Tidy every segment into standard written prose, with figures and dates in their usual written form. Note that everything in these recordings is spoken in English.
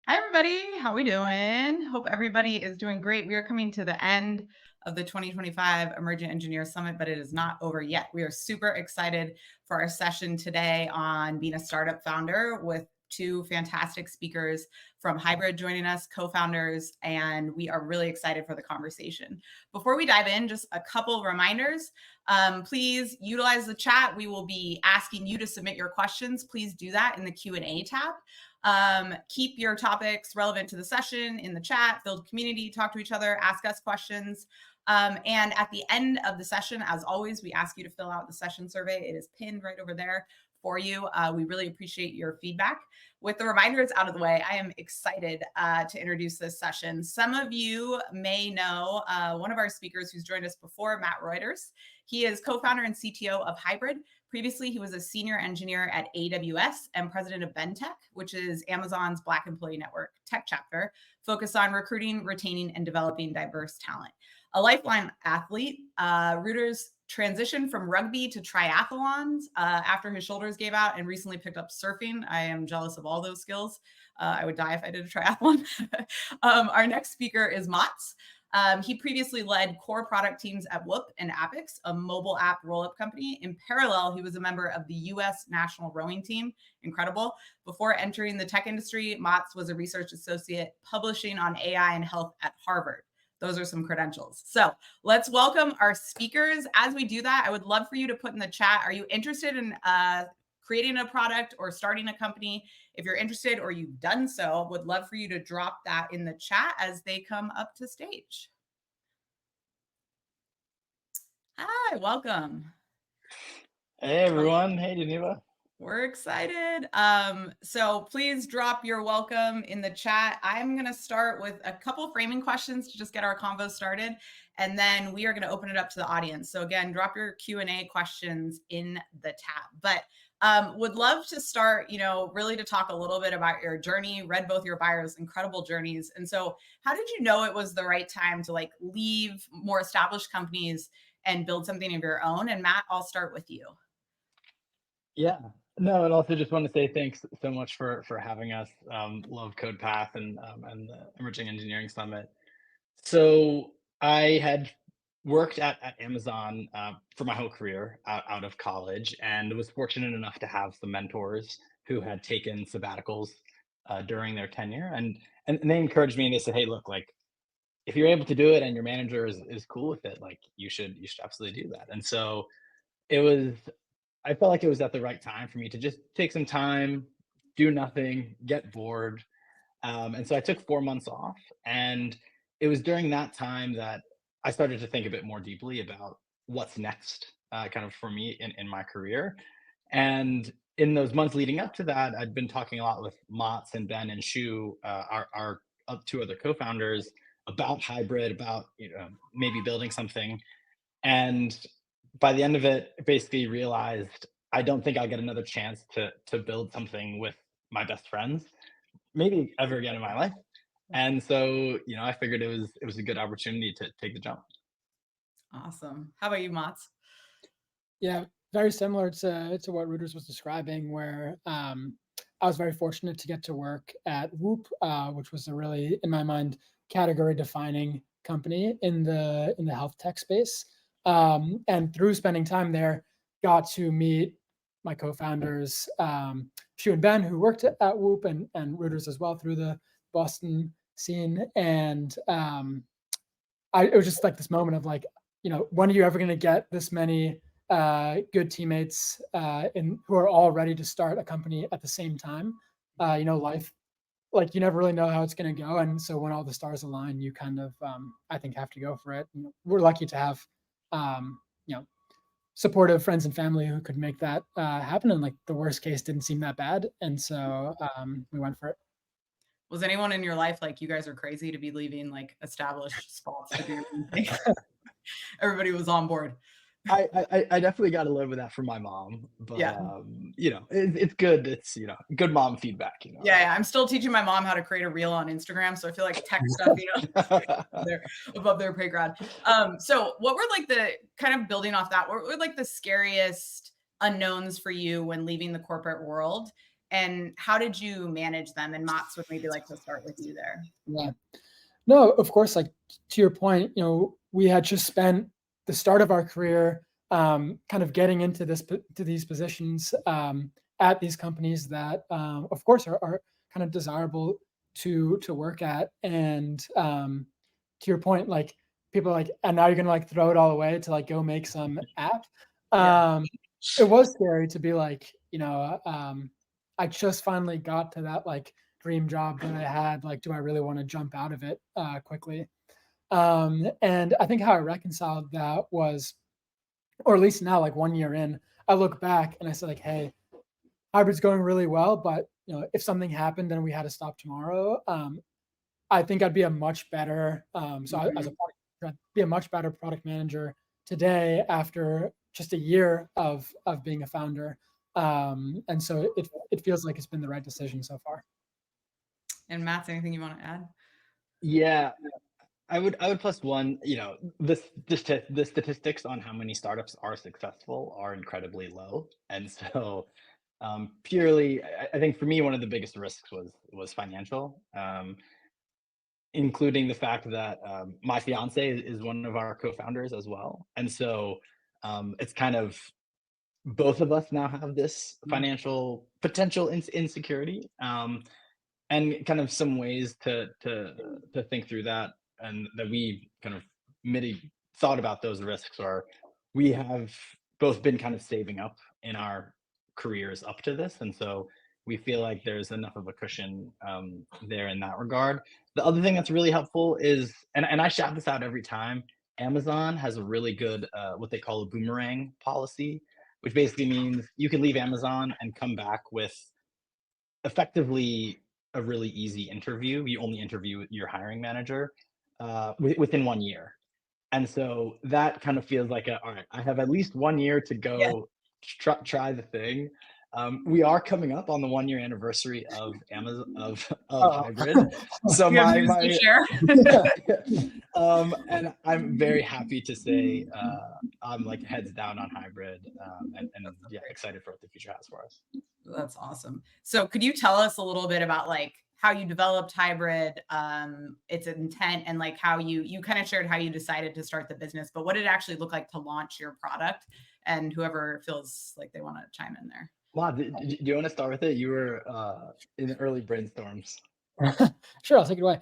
Hi, everybody. How we doing? Hope everybody is doing great. We are coming to the end of the 2025 Emerging Engineer Summit, but it is not over yet. We are super excited for our session today on being a startup founder with two fantastic speakers from HYBRD joining us, co-founders, and we are really excited for the conversation. Before we dive in, just a couple reminders. Please utilize the chat. We will be asking you to submit your questions. Please do that in the Q&A tab. Keep your topics relevant to the session in the chat, build community, talk to each other, ask us questions. And at the end of the session, as always, we ask you to fill out the session survey. It is pinned right over there for you. We really appreciate your feedback. With the reminders out of the way, I am excited to introduce this session. Some of you may know one of our speakers who's joined us before, Matt Reuters. He is co-founder and CTO of HYBRD. Previously, he was a senior engineer at AWS and president of Bentech, which is Amazon's Black Employee Network tech chapter, focused on recruiting, retaining, and developing diverse talent. A lifeline athlete, Reuters transitioned from rugby to triathlons after his shoulders gave out and recently picked up surfing. I am jealous of all those skills. I would die if I did a triathlon. Our next speaker is Mats. He previously led core product teams at Whoop and Apix, a mobile app roll-up company. In parallel, he was a member of the U.S. national rowing team. Incredible. Before entering the tech industry, Mats was a research associate publishing on AI and health at Harvard. Those are some credentials. So let's welcome our speakers. As we do that, I would love for you to put in the chat, are you interested in creating a product or starting a company? If you're interested or you've done so, would love for you to drop that in the chat as they come up to stage. Hi, welcome. Hey everyone. Hey Geneva. We're excited. So please drop your welcome in the chat. I'm going to start with a couple framing questions to just get our convo started, and then we are going to open it up to the audience. So again, drop your Q&A questions in the tab. But would love to start, really to talk a little bit about your journey. Read both your bios, incredible journeys. And so how did you know it was the right time to leave more established companies and build something of your own? And Matt, I'll start with you. Yeah. No, and also just want to say thanks so much for having us. Love CodePath and the Emerging Engineering Summit. So I had worked at Amazon for my whole career out of college, and was fortunate enough to have some mentors who had taken sabbaticals during their tenure, and they encouraged me and they said, "Hey, look, if you're able to do it and your manager is cool with it, you should absolutely do that." And so it was I felt like it was at the right time for me to just take some time, do nothing, get bored. And so I took 4 months off. And it was during that time that I started to think a bit more deeply about what's next, kind of for me in my career. And in those months leading up to that, I'd been talking a lot with Mats and Ben and Shu, our two other co-founders, about HYBRD, about maybe building something. And by the end of it, basically realized I don't think I'll get another chance to build something with my best friends, maybe ever again in my life. And so, I figured it was a good opportunity to take the jump. Awesome. How about you, Mats? Yeah, very similar to what Reuters was describing, where I was very fortunate to get to work at Whoop, which was a really, in my mind, category-defining company in the health tech space. And through spending time there, got to meet my co-founders, Shu and Ben, who worked at Whoop, and Reuters as well through the Boston scene. And it was just this moment of when are you ever going to get this many good teammates who are all ready to start a company at the same time? Life, you never really know how it's going to go. And so when all the stars align, you kind of, I think, have to go for it. We're lucky to have, supportive friends and family who could make that happen. And the worst case didn't seem that bad. And so we went for it. Was anyone in your life you guys are crazy to be leaving established spots to do your own thing? Everybody was on board. I definitely got to live with that from my mom, but yeah. It's good. It's good mom feedback. Yeah, I'm still teaching my mom how to create a reel on Instagram, so I feel like tech stuff, they're above their pay grade. So what were the kind of building off that? What were the scariest unknowns for you when leaving the corporate world? and how did you manage them? And Mats would maybe like to start with you there. Yeah. No, of course, like to your point, we had just spent the start of our career kind of getting into to these positions at these companies that, of course, are kind of desirable to work at. And to your point, like people are like, and now you're gonna like throw it all away to like go make some app. Yeah. It was scary to be like, I just finally got to that like dream job that I had. Like, do I really want to jump out of it quickly? And I think how I reconciled that was, or at least now, like 1 year in, I look back and I said, like, hey, hybrid's going really well, but if something happened and we had to stop tomorrow, I think I'd be a much better as a product, I'd be a much better product manager today after just a year of being a founder. And so it feels like it's been the right decision so far. And Mats, anything you want to add? Yeah, I would plus one. The statistics on how many startups are successful are incredibly low, and so purely, I think for me one of the biggest risks was financial, including the fact that my fiance is one of our co-founders as well, and so it's kind of both of us now have this financial potential insecurity. And kind of some ways to think through that, and that we kind of thought about those risks, or we have both been kind of saving up in our careers up to this, and so we feel like there's enough of a cushion there in that regard. The other thing that's really helpful is, and I shout this out every time, Amazon has a really good what they call a boomerang policy, which basically means you can leave Amazon and come back with effectively a really easy interview. You only interview your hiring manager within 1 year. And so that kind of feels like all right, I have at least 1 year to Yeah. go try the thing. We are coming up on the 1 year anniversary of Amazon of Oh. Hybrid. So You have my news to my share? and I'm very happy to say I'm like heads down on Hybrid, and yeah, excited for what the future has for us. That's awesome. So could you tell us a little bit about like how you developed Hybrid, its intent, and like how you kind of shared how you decided to start the business, but what did it actually look like to launch your product? And whoever feels like they want to chime in there. Wow, do you want to start with it? You were in the early brainstorms. Sure, I'll take it away.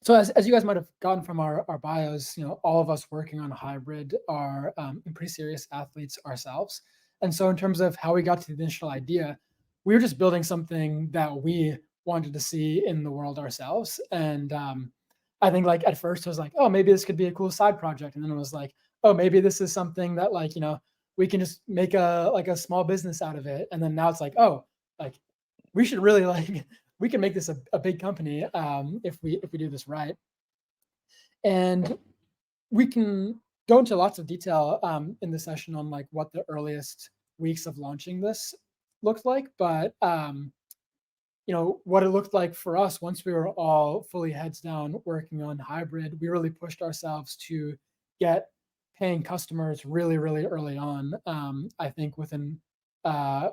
So as you guys might have gotten from our bios, all of us working on Hybrid are pretty serious athletes ourselves. And so in terms of how we got to the initial idea, we were just building something that we wanted to see in the world ourselves. And I think like at first it was like, oh, maybe this could be a cool side project. And then it was like, oh, maybe this is something that like, we can just make a small business out of it. And then now it's like, oh, like we should really like we can make this a big company if we do this right. And we can go into lots of detail in the session on like what the earliest weeks of launching this looked like. But what it looked like for us once we were all fully heads down working on Hybrid, we really pushed ourselves to get paying customers really, really early on. I think within a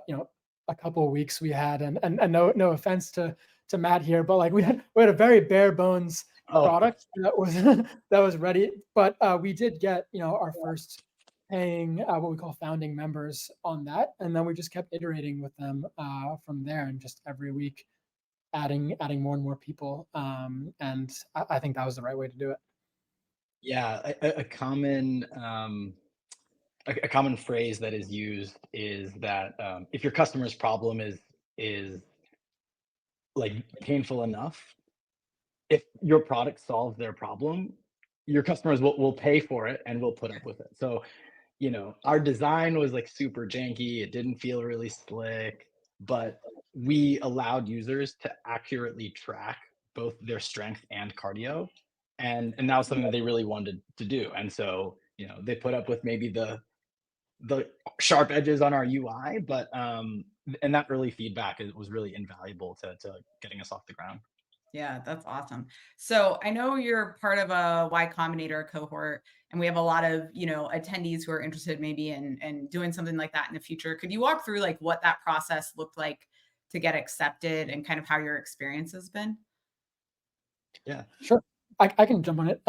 couple of weeks we had, and no offense to Matt here, but like we had a very bare bones product that was that was ready. But we did get our first paying what we call founding members on that, and then we just kept iterating with them from there, and just every week adding more and more people. And I think that was the right way to do it. Yeah, a common a common phrase that is used is that if your customer's problem is like painful enough, if your product solves their problem, your customers will pay for it and will put up with it. So, our design was like super janky. It didn't feel really slick, but we allowed users to accurately track both their strength and cardio. And that was something that they really wanted to do. And so, they put up with maybe the sharp edges on our UI, but and that early feedback was really invaluable to getting us off the ground. Yeah, that's awesome. So I know you're part of a Y Combinator cohort, and we have a lot of, attendees who are interested maybe in doing something like that in the future. Could you walk through like what that process looked like to get accepted and kind of how your experience has been? Yeah. Sure, I can jump on it.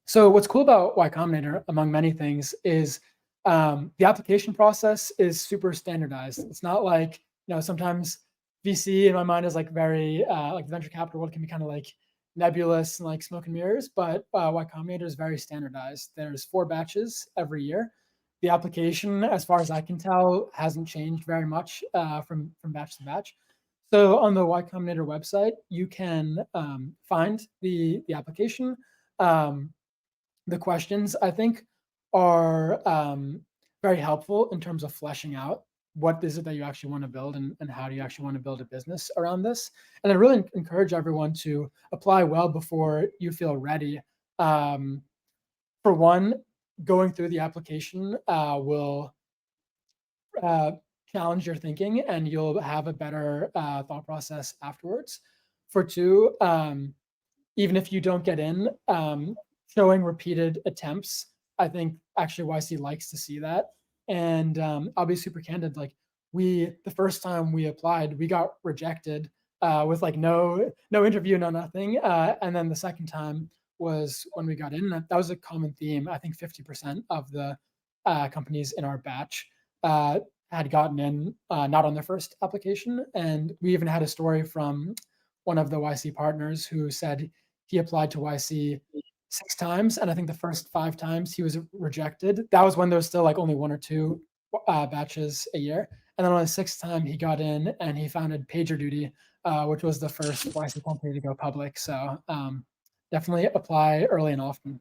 So what's cool about Y Combinator, among many things, is the application process is super standardized. It's not like, sometimes VC in my mind is like very like the venture capital world can be kind of like nebulous and like smoke and mirrors, but Y Combinator is very standardized. There's 4 batches every year. The application, as far as I can tell, hasn't changed very much from batch to batch. So on the Y Combinator website, you can find the application. Um, the questions, I think, are very helpful in terms of fleshing out what is it that you actually want to build, and how do you actually want to build a business around this. And I really encourage everyone to apply well before you feel ready. Um, for one, going through the application will uh, challenge your thinking, and you'll have a better thought process afterwards. For two, even if you don't get in, showing repeated attempts, I think actually YC likes to see that. And I'll be super candid. Like the first time we applied, we got rejected with like no interview, no nothing. And then the second time was when we got in. And that was a common theme. I think 50% of the companies in our batch uh, had gotten in not on their first application. And we even had a story from one of the YC partners who said he applied to YC 6 times, and I think the first 5 times he was rejected. That was when there was still like only 1 or 2 batches a year. And then on the 6th time, he got in and he founded PagerDuty, which was the first YC company to go public. So definitely apply early and often.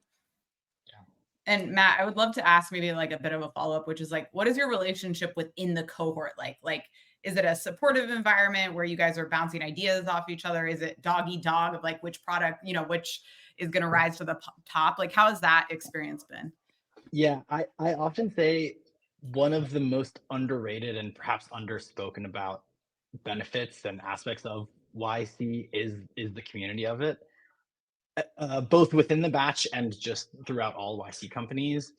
And Matt, I would love to ask maybe like a bit of a follow-up, which is like, what is your relationship within the cohort like? Like, is it a supportive environment where you guys are bouncing ideas off each other? Is it dog eat dog of like which product, which is going to rise to the top? Like, how has that experience been? Yeah, I often say one of the most underrated and perhaps underspoken about benefits and aspects of YC is the community of it, both within the batch and just throughout all YC companies.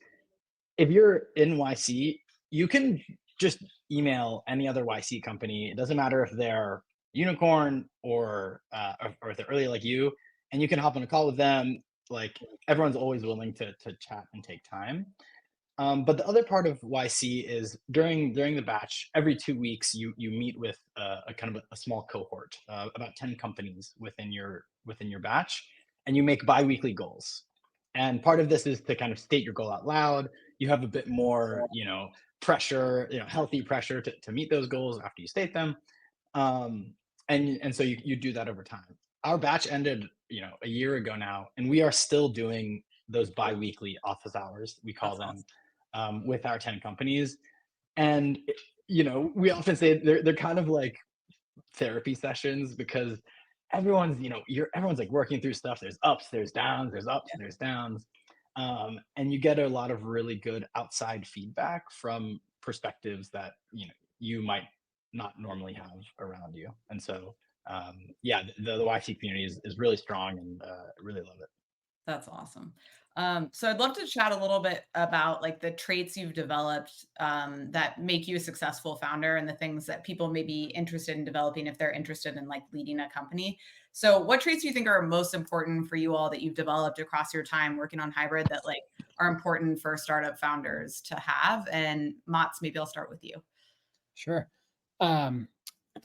If you're in YC, you can just email any other YC company. It doesn't matter if they're unicorn or if they're early like you, and you can hop on a call with them. Like everyone's always willing to chat and take time. But the other part of YC is during the batch, every 2 weeks you meet with a kind of a small cohort, about 10 companies within your batch, and you make biweekly goals. And part of this is to kind of state your goal out loud. You have a bit more, pressure, healthy pressure to meet those goals after you state them. And so you do that over time. Our batch ended, a year ago now, and we are still doing those biweekly office hours, we call That's them, awesome. with our 10 companies. And we often say they're kind of like therapy sessions because everyone's like working through stuff. There's ups, there's downs, there's ups, there's downs. And you get a lot of really good outside feedback from perspectives that you might not normally have around you. And so yeah, the YC community is really strong, and really love it. That's awesome. So I'd love to chat a little bit about like the traits you've developed that make you a successful founder and the things that people may be interested in developing if they're interested in like leading a company. So what traits do you think are most important for you all that you've developed across your time working on hybrid that like are important for startup founders to have? And Mats, maybe I'll start with you. Sure. Um,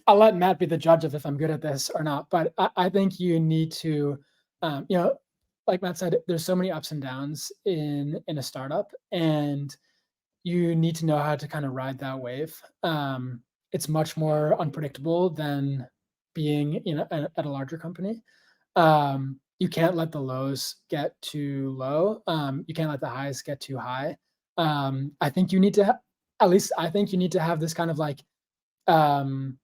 I'll let Matt be the judge of if I'm good at this or not, but I think you need to, like Matt said, there's so many ups and downs in a startup, and you need to know how to kind of ride that wave. It's much more unpredictable than being at a larger company. You can't let the lows get too low. You can't let the highs get too high. I think you need to, at least I think you need to have this kind of like um,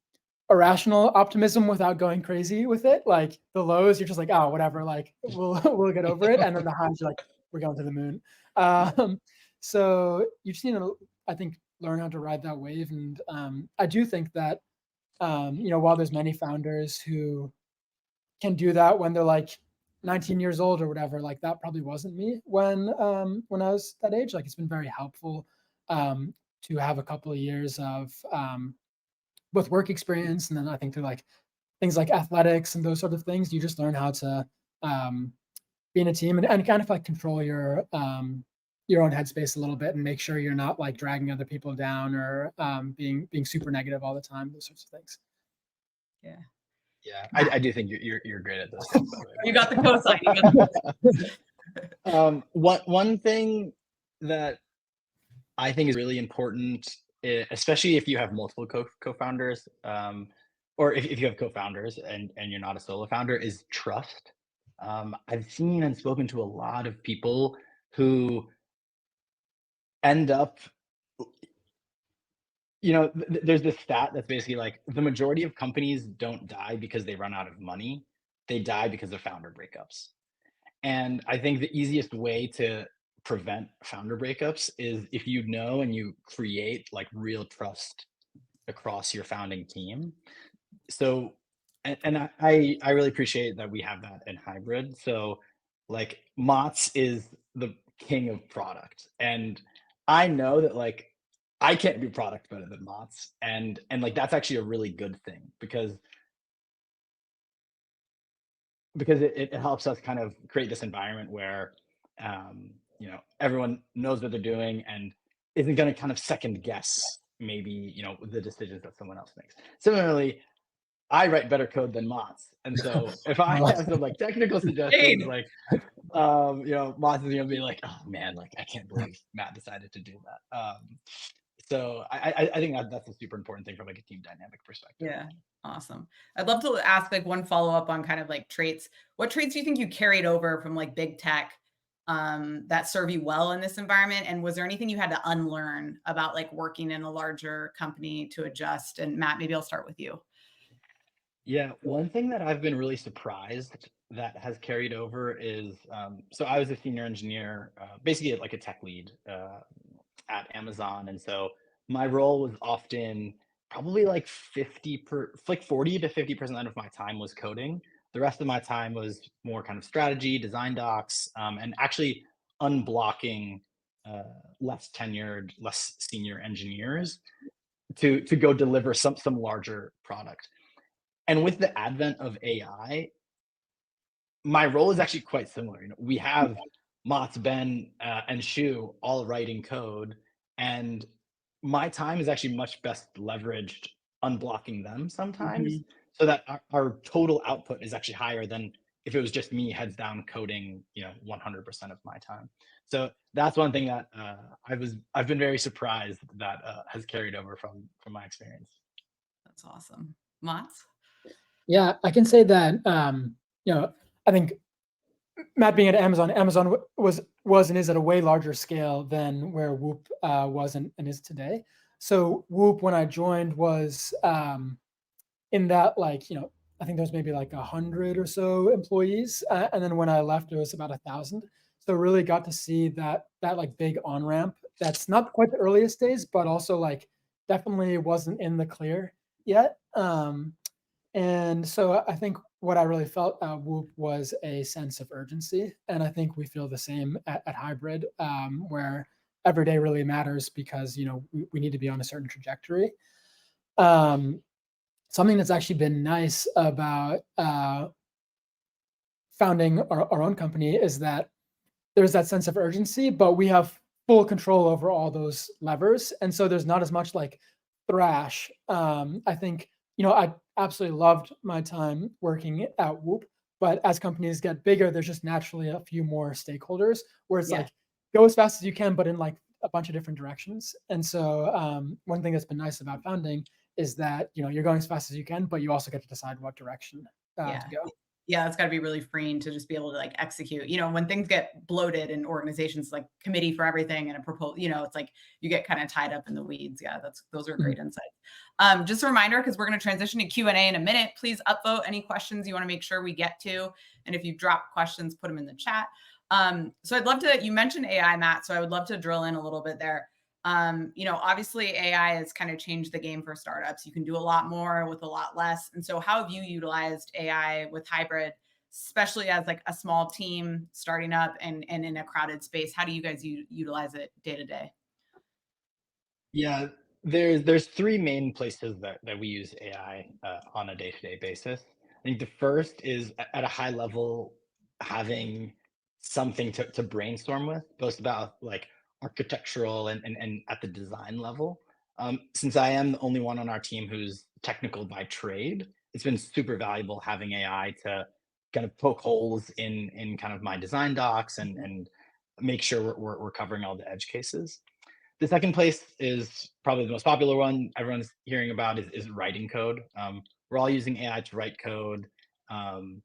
irrational optimism without going crazy with it. Like the lows, you're just like, oh, whatever. Like we'll get over it, and then the highs, you're like, we're going to the moon. So you just need to, I think, learn how to ride that wave. And I do think that while there's many founders who can do that when they're like 19 years old or whatever. Like that probably wasn't me when I was that age. Like it's been very helpful to have a couple of years of both work experience, and then I think through like things like athletics and those sort of things, you just learn how to be in a team and kind of like control your own headspace a little bit and make sure you're not like dragging other people down or being super negative all the time. Those sorts of things. Yeah. Yeah, I do think you're great at those things. By the way. You got the cosign. One thing that I think is really important, especially if you have multiple co-founders, or if you have co-founders and you're not a solo founder, is trust. I've seen and spoken to a lot of people who end up, there's this stat that's basically like the majority of companies don't die because they run out of money. They die because of founder breakups. And I think the easiest way to prevent founder breakups is if you know and you create like real trust across your founding team. So, and I really appreciate that we have that in hybrid. So like Mats is the king of product. And I know that like I can't do product better than Mats. And like that's actually a really good thing because it helps us kind of create this environment where everyone knows what they're doing and isn't going to kind of second guess maybe the decisions that someone else makes. Similarly, I write better code than Mats, and so if I have some like technical suggestions, like Mats is gonna be like, oh man, like I can't believe Matt decided to do that. So I think that's a super important thing from like a team dynamic perspective. Yeah. Awesome. I'd love to ask like one follow-up on kind of like traits. What traits do you think you carried over from like big tech that serve you well in this environment? And was there anything you had to unlearn about like working in a larger company to adjust? And Matt, maybe I'll start with you. Yeah, one thing that I've been really surprised that has carried over is, so I was a senior engineer, basically like a tech lead at Amazon. And so my role was often probably like 40 to 50% of my time was coding. The rest of my time was more kind of strategy, design docs, and actually unblocking less tenured, less senior engineers to go deliver some larger product. And with the advent of AI, my role is actually quite similar. We have Mats, Ben, and Shu all writing code, and my time is actually much best leveraged unblocking them sometimes, so that our total output is actually higher than if it was just me heads down coding, 100% of my time. So that's one thing that I've been very surprised that has carried over from my experience. That's awesome. Mats? Yeah, I can say that, I think Matt being at Amazon was and is at a way larger scale than where Whoop was and is today. So Whoop, when I joined, was in that like, I think there was maybe like 100 or so employees. And then when I left, it was about 1,000. So really got to see that like big on-ramp. That's not quite the earliest days, but also like definitely wasn't in the clear yet. And so I think what I really felt at Whoop was a sense of urgency. And I think we feel the same at HYBRD, where every day really matters because, we need to be on a certain trajectory. Something that's actually been nice about founding our own company is that there's that sense of urgency, but we have full control over all those levers. And so there's not as much like thrash. I think, I absolutely loved my time working at Whoop, but as companies get bigger, there's just naturally a few more stakeholders where it's like, go as fast as you can, but in like a bunch of different directions. And so one thing that's been nice about founding is that, you're going as fast as you can, but you also get to decide what direction to go. Yeah, it's got to be really freeing to just be able to like execute. When things get bloated in organizations, like committee for everything and a proposal, it's like you get kind of tied up in the weeds. Yeah, those are great insights. Just a reminder, because we're going to transition to Q&A in a minute. Please upvote any questions you want to make sure we get to, and if you drop questions, put them in the chat. So I'd love to. You mentioned AI, Matt, so I would love to drill in a little bit there. Obviously AI has kind of changed the game for startups. You can do a lot more with a lot less. And so how have you utilized AI with hybrid, especially as like a small team starting up and in a crowded space? How do you guys utilize it day to day? Yeah, there's three main places that we use AI on a day-to-day basis. I think the first is at a high level, having something to brainstorm with, both about like architectural and at the design level. Since I am the only one on our team who's technical by trade, it's been super valuable having AI to kind of poke holes in kind of my design docs and make sure we're covering all the edge cases. The second place is probably the most popular one everyone's hearing about is writing code. We're all using AI to write code. Um,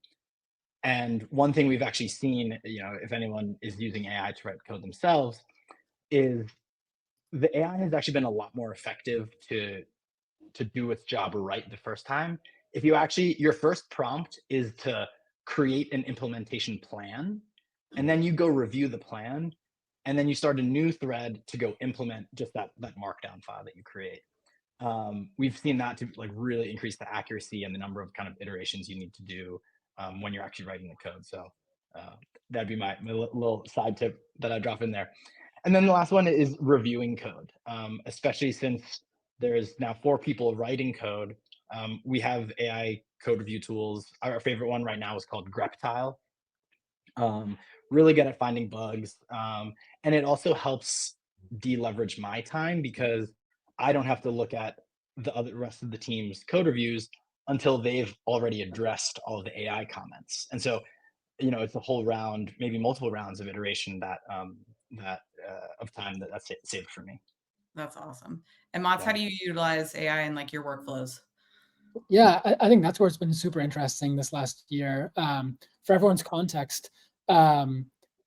and one thing we've actually seen, if anyone is using AI to write code themselves, is the AI has actually been a lot more effective to do its job right the first time. If you actually, your first prompt is to create an implementation plan, and then you go review the plan, and then you start a new thread to go implement just that markdown file that you create. We've seen that to like really increase the accuracy and the number of kind of iterations you need to do when you're actually writing the code. So uh, that'd be my little side tip that I drop in there. And then the last one is reviewing code, especially since there's now 4 people writing code. We have AI code review tools. Our favorite one right now is called Greptile. Um, really good at finding bugs. And it also helps deleverage my time because I don't have to look at the other rest of the team's code reviews until they've already addressed all of the AI comments. And so, it's a whole round, maybe multiple rounds of iteration that of time that's saved for me. That's awesome. And Mats, how Yeah. do you utilize AI in like your workflows? Yeah, I think that's where it's been super interesting this last year. For everyone's context, I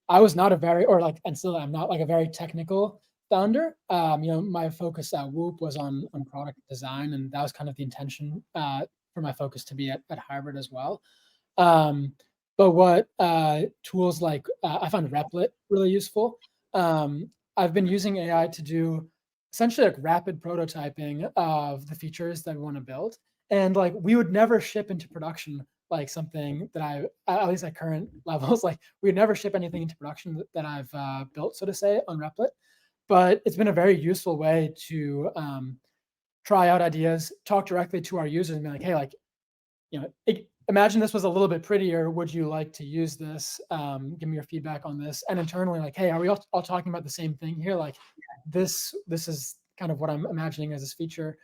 was not a very, or like, and still I'm not like a very technical founder. My focus at Whoop was on product design, and that was kind of the intention for my focus to be at Harvard as well. Um, but what tools like I found Replit really useful. I've been using AI to do essentially like rapid prototyping of the features that we want to build. And like we would never ship into production like something that at least at current levels, like we would never ship anything into production that I've built, so to say, on Replit. But it's been a very useful way to try out ideas, talk directly to our users, and be like, hey, like imagine this was a little bit prettier. Would you like to use this? Give me your feedback on this. And internally, like, hey, are we all talking about the same thing here? Like, this is kind of what I'm imagining as this feature.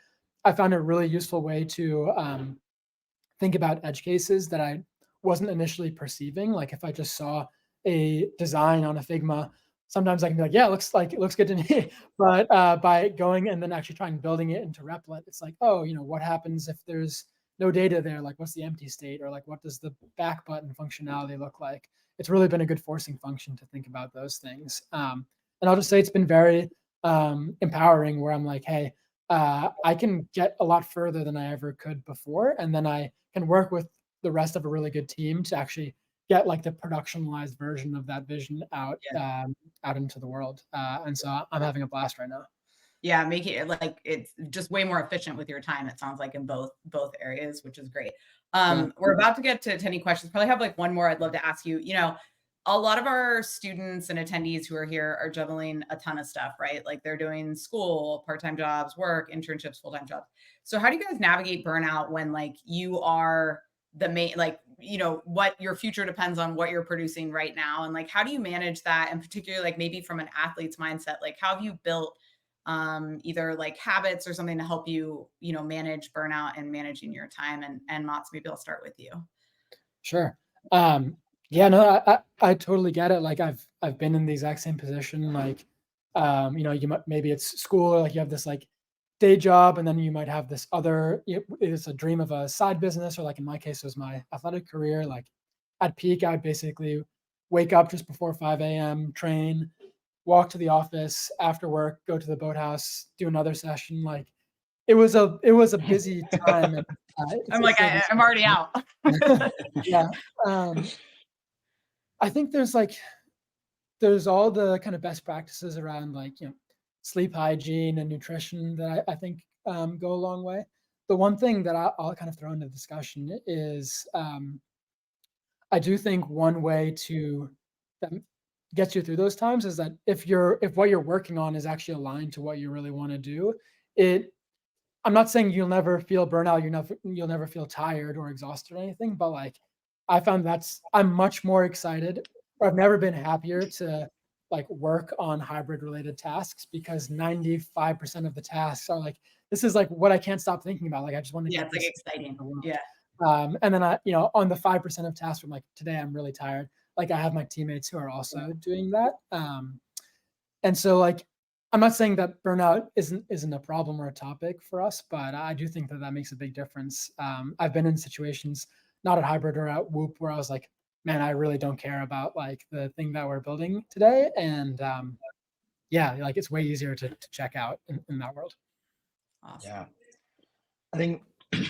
I found a really useful way to think about edge cases that I wasn't initially perceiving. Like, if I just saw a design on a Figma, sometimes I can be like, yeah, it looks good to me. But by going and then actually trying building it into Replit, it's like, oh, what happens if there's no data there? Like, what's the empty state, or like, what does the back button functionality look like? It's really been a good forcing function to think about those things. And I'll just say it's been very empowering, where I'm like, hey, I can get a lot further than I ever could before, and then I can work with the rest of a really good team to actually get like the productionalized version of that vision out out into the world. And so I'm having a blast right now. Yeah, making it like it's just way more efficient with your time. It sounds like in both areas, which is great. Yeah. We're about to get to any questions. Probably have like one more I'd love to ask you. A lot of our students and attendees who are here are juggling a ton of stuff, right? Like they're doing school, part-time jobs, work, internships, full-time jobs. So how do you guys navigate burnout when like you are the main, like, what your future depends on what you're producing right now? And like, how do you manage that? And particularly like maybe from an athlete's mindset, like how have you built either like habits or something to help you, manage burnout and managing your time? And Mats, maybe I'll start with you. Sure. Yeah, no, I totally get it. Like I've been in the exact same position. Like, you might, maybe it's school, or like you have this like day job, and then you might have this other, it's a dream of a side business, or like in my case, it was my athletic career. Like at peak, I'd basically wake up just before 5 a.m., train, walk to the office after work, go to the boathouse, do another session. Like it was a busy time. And I'm like, I'm already out. yeah. I think there's all the kind of best practices around like, sleep hygiene and nutrition that I think go a long way. The one thing that I'll kind of throw into the discussion is I do think one way to that gets you through those times is that if what you're working on is actually aligned to what you really want to do, it I'm not saying you'll never feel burnout, you'll never feel tired or exhausted or anything, but like I found I'm much more excited, or I've never been happier to like work on hybrid related tasks because 95% of the tasks are like, this is like what I can't stop thinking about. Like I just want to Yeah, get it's like this exciting. in the world. Yeah. And then on the 5% of tasks, I'm like, today I'm really tired. Like I have my teammates who are also doing that. And so like, I'm not saying that burnout isn't a problem or a topic for us, but I do think that makes a big difference. I've been in situations, not at Hybrid or at Whoop, where I was like, man, I really don't care about like the thing that we're building today. And yeah, like it's way easier to check out in that world. Awesome. Yeah. I think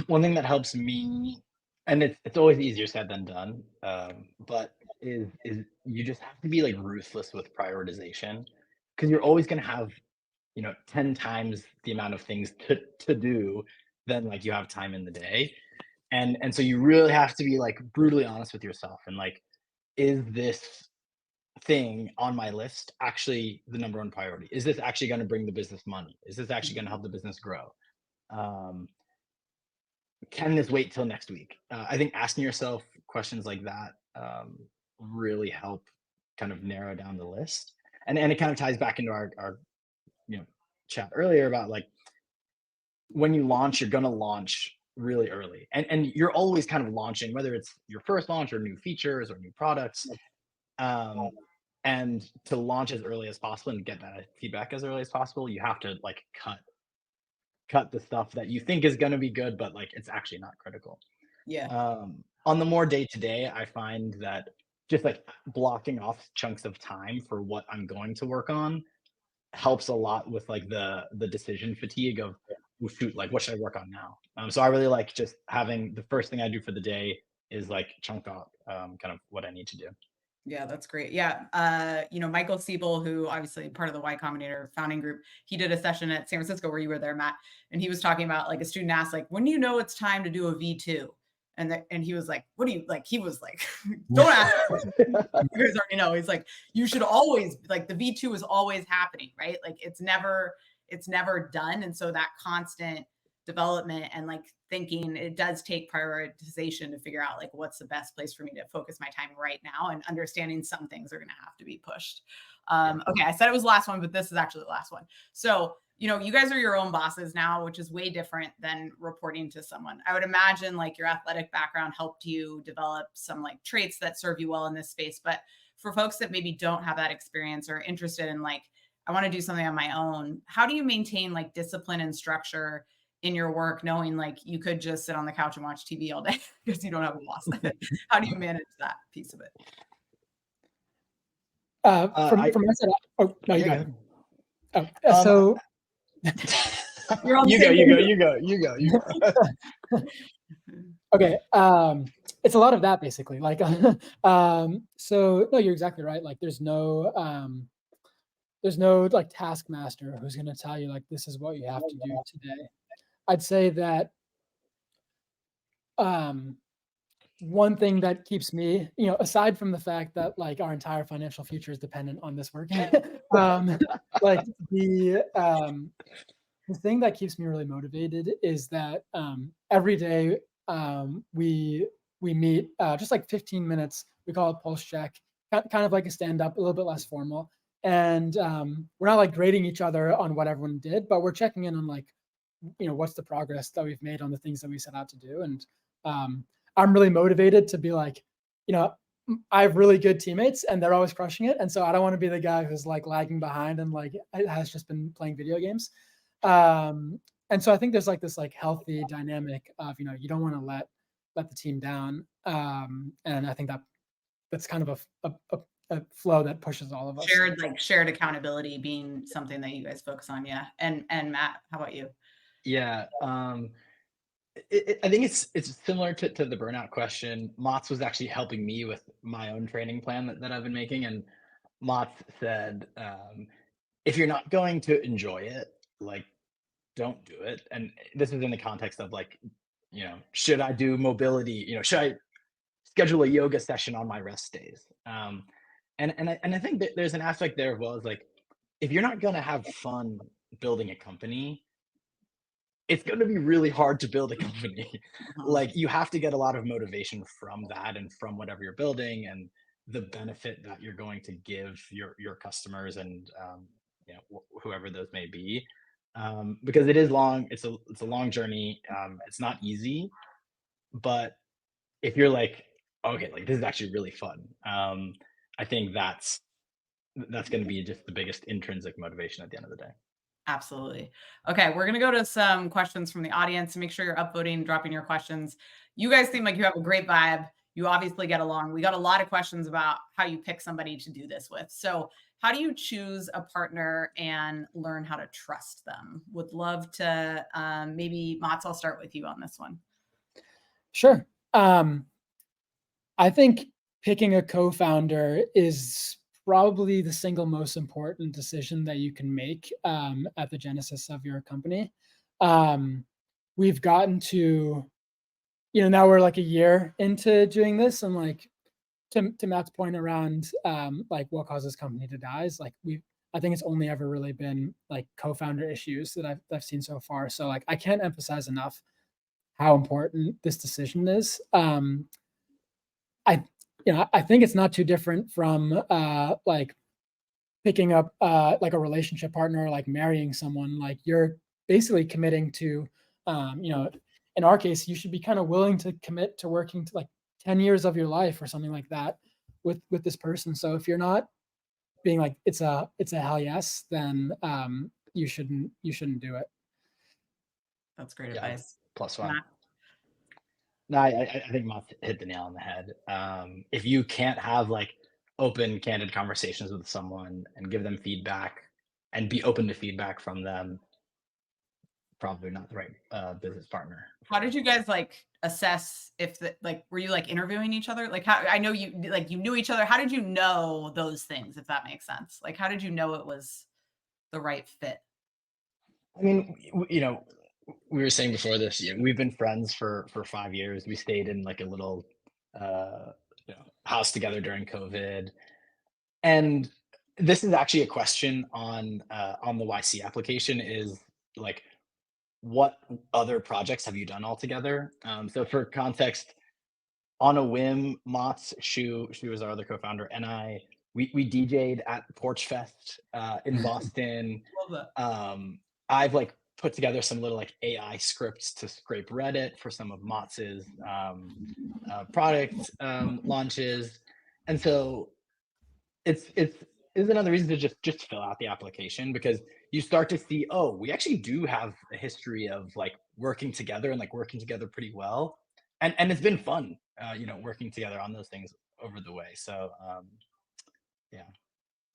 one thing that helps me, and it's always easier said than done, but is you just have to be like ruthless with prioritization because you're always going to have 10 times the amount of things to do than like you have time in the day. And so you really have to be like brutally honest with yourself and like, is this thing on my list actually the number one priority? Is this actually going to bring the business money? Is this actually going to help the business grow? Um, can this wait till next week? I think asking yourself questions like that really help kind of narrow down the list. And it kind of ties back into our chat earlier about like when you launch, you're gonna launch really early. And you're always kind of launching, whether it's your first launch or new features or new products. And to launch as early as possible and get that feedback as early as possible, you have to like cut the stuff that you think is going to be good, but like it's actually not critical. Yeah. On the more day to day, I find that just like blocking off chunks of time for what I'm going to work on helps a lot with like the decision fatigue of, oh, shoot, like what should I work on now? So I really like just having the first thing I do for the day is like chunk out kind of what I need to do. Yeah, that's great. Yeah. Michael Siebel, who obviously part of the Y Combinator founding group, he did a session at San Francisco where you were there, Matt. And he was talking about like a student asked, like, when do you know it's time to do a V2? And he was like, what do you like? He was like, don't ask. You guys already know. He's like, you should always like the V2 is always happening, right? Like it's never done. And so that constant development and like thinking, it does take prioritization to figure out like what's the best place for me to focus my time right now, and understanding some things are going to have to be pushed. Okay, I said it was the last one, but this is actually the last one. So you guys are your own bosses now, which is way different than reporting to someone. I would imagine like your athletic background helped you develop some like traits that serve you well in this space. But for folks that maybe don't have that experience or interested in like, I want to do something on my own, how do you maintain like discipline and structure in your work, knowing like you could just sit on the couch and watch TV all day because you don't have a boss? How do you manage that piece of it? From my side, oh no, you Yeah, go. Oh, so You're on the you go. okay, it's a lot of that basically. Like, so no, you're exactly right. Like, there's no like taskmaster who's going to tell you like this is what you have to do today. I'd say that one thing that keeps me, aside from the fact that like our entire financial future is dependent on this work, like the thing that keeps me really motivated is that every day we meet just like 15 minutes. We call it pulse check, kind of like a stand up, a little bit less formal. And we're not like grading each other on what everyone did, but we're checking in on like, what's the progress that we've made on the things that we set out to do. And I'm really motivated to be like, I have really good teammates and they're always crushing it. And so I don't want to be the guy who's like lagging behind and like has just been playing video games. And so I think there's like this like healthy dynamic of, you don't want to let the team down. And I think that's kind of a flow that pushes all of us. Shared accountability being something that you guys focus on. Yeah. And Matt, how about you? Yeah. I think it's similar to the burnout question. Mott's was actually helping me with my own training plan that I've been making. And Mott said, if you're not going to enjoy it, like, don't do it. And this is in the context of like, should I do mobility? Should I schedule a yoga session on my rest days? And I think that there's an aspect there as well as like, if you're not gonna have fun building a company, it's going to be really hard to build a company. Like you have to get a lot of motivation from that and from whatever you're building and the benefit that you're going to give your customers and whoever those may be. Because it is long, it's a long journey. It's not easy, but if you're like, okay, like this is actually really fun, I think that's going to be just the biggest intrinsic motivation at the end of the day. Absolutely. Okay, we're gonna go to some questions from the audience. Make sure you're upvoting, dropping your questions. You guys seem like you have a great vibe. You obviously get along. We got a lot of questions about how you pick somebody to do this with. So how do you choose a partner and learn how to trust them? Would love to, maybe Mats, I'll start with you on this one. Sure. I think picking a co-founder is probably the single most important decision that you can make at the genesis of your company. We've gotten to, now we're like a year into doing this, and like to Matt's point around like what causes company to die is like I think it's only ever really been like co-founder issues that I've seen so far. So like I can't emphasize enough how important this decision is. I think it's not too different from like picking up like a relationship partner, like marrying someone. Like you're basically committing to, in our case, you should be kind of willing to commit to working to like 10 years of your life or something like that with this person. So if you're not being like it's a hell yes, then you shouldn't do it. That's great Yeah, advice. plus one. Matt? No, I think Matt hit the nail on the head. If you can't have like open, candid conversations with someone and give them feedback and be open to feedback from them, probably not the right business partner. How did you guys like assess if were you like interviewing each other? Like how, I know you knew each other. How did you know those things, if that makes sense? Like how did you know it was the right fit? I mean, we were saying before this, we've been friends for 5 years. We stayed in like a little house together during COVID, and this is actually a question on the YC application is like, what other projects have you done all together? So for context, on a whim, Mott's, she was our other co-founder, and we DJ'd at Porch Fest in Boston. Love that. I've like put together some little like AI scripts to scrape Reddit for some of Motz's product launches, and so it's another reason to just fill out the application, because you start to see, oh, we actually do have a history of like working together and like working together pretty well, and it's been fun, working together on those things over the way. So yeah.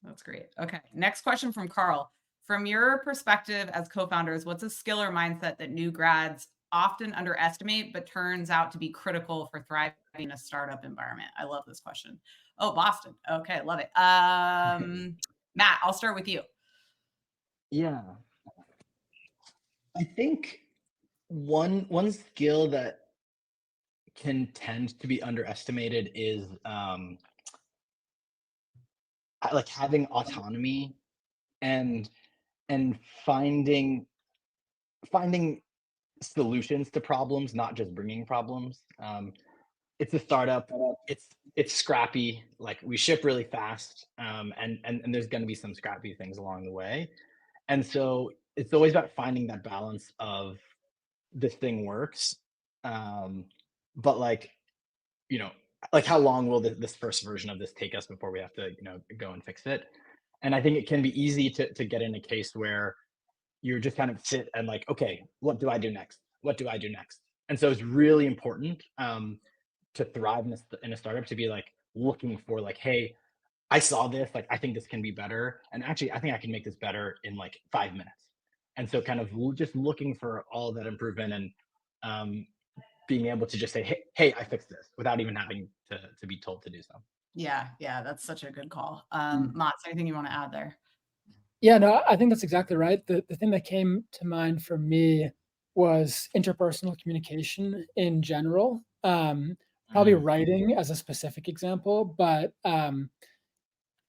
That's great. Okay. Next question from Carl. From your perspective as co-founders, what's a skill or mindset that new grads often underestimate, but turns out to be critical for thriving in a startup environment? I love this question. Oh, Boston. Okay. Love it. Matt, I'll start with you. Yeah. I think one skill that can tend to be underestimated is like having autonomy and finding solutions to problems, not just bringing problems. It's a startup. It's scrappy. Like we ship really fast, and there's going to be some scrappy things along the way. And so it's always about finding that balance of this thing works, but like you know like how long will this first version of this take us before we have to go and fix it? And I think it can be easy to get in a case where you're just kind of sit and like, okay, what do I do next? What do I do next? And so it's really important to thrive in a startup to be like looking for like, hey, I saw this, like I think this can be better, and actually I think I can make this better in like 5 minutes. And so kind of just looking for all that improvement and um, being able to just say, hey, I fixed this without even having to be told to do so. Yeah. Yeah. That's such a good call. Mats, anything you want to add there? Yeah, no, I think that's exactly right. The thing that came to mind for me was interpersonal communication in general. Probably Mhm. writing as a specific example, but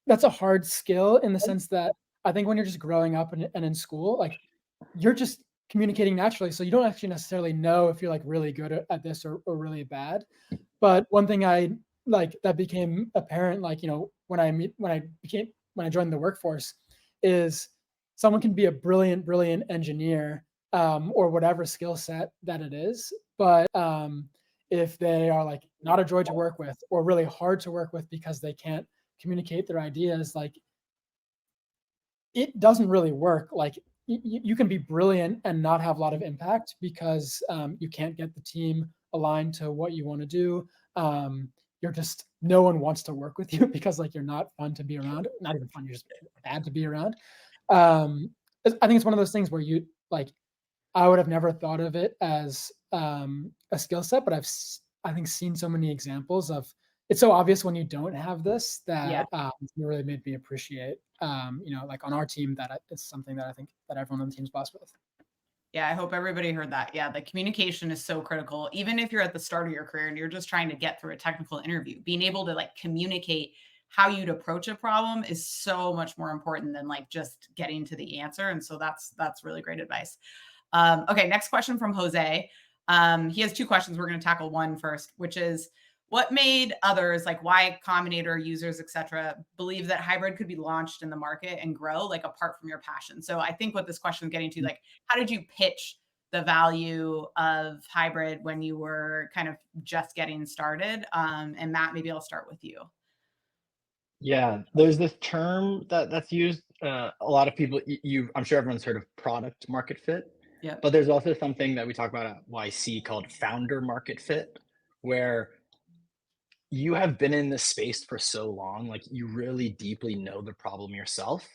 that's a hard skill in the sense that I think when you're just growing up and in school, like you're just communicating naturally. So you don't actually necessarily know if you're like really good at this or really bad. But one thing I like that became apparent, like, when I joined the workforce is someone can be a brilliant engineer, or whatever skill set that it is. But if they are like not a joy to work with or really hard to work with because they can't communicate their ideas, like it doesn't really work. Like you can be brilliant and not have a lot of impact because you can't get the team aligned to what you want to do. You're just no one wants to work with you because like you're not fun to be around. Not even fun. You're just bad to be around. I think it's one of those things where you like. I would have never thought of it as a skill set, but I think seen so many examples of it's so obvious when you don't have this Yeah. that it really made me appreciate like on our team that it's something that I think that everyone on the team's blessed with. Yeah, I hope everybody heard that. Yeah, the communication is so critical. Even if you're at the start of your career and you're just trying to get through a technical interview, being able to like communicate how you'd approach a problem is so much more important than like just getting to the answer. And so that's really great advice. Okay, next question from Jose. He has two questions. We're going to tackle one first, which is what made others like Y Combinator users, etc., believe that hybrid could be launched in the market and grow like apart from your passion? So I think what this question is getting to, like, how did you pitch the value of hybrid when you were kind of just getting started? And Matt, maybe I'll start with you. Yeah, there's this term that's used. A lot of people, I'm sure everyone's heard of product market fit, Yep. but there's also something that we talk about at YC called founder market fit, where you have been in this space for so long, like you really deeply know the problem yourself.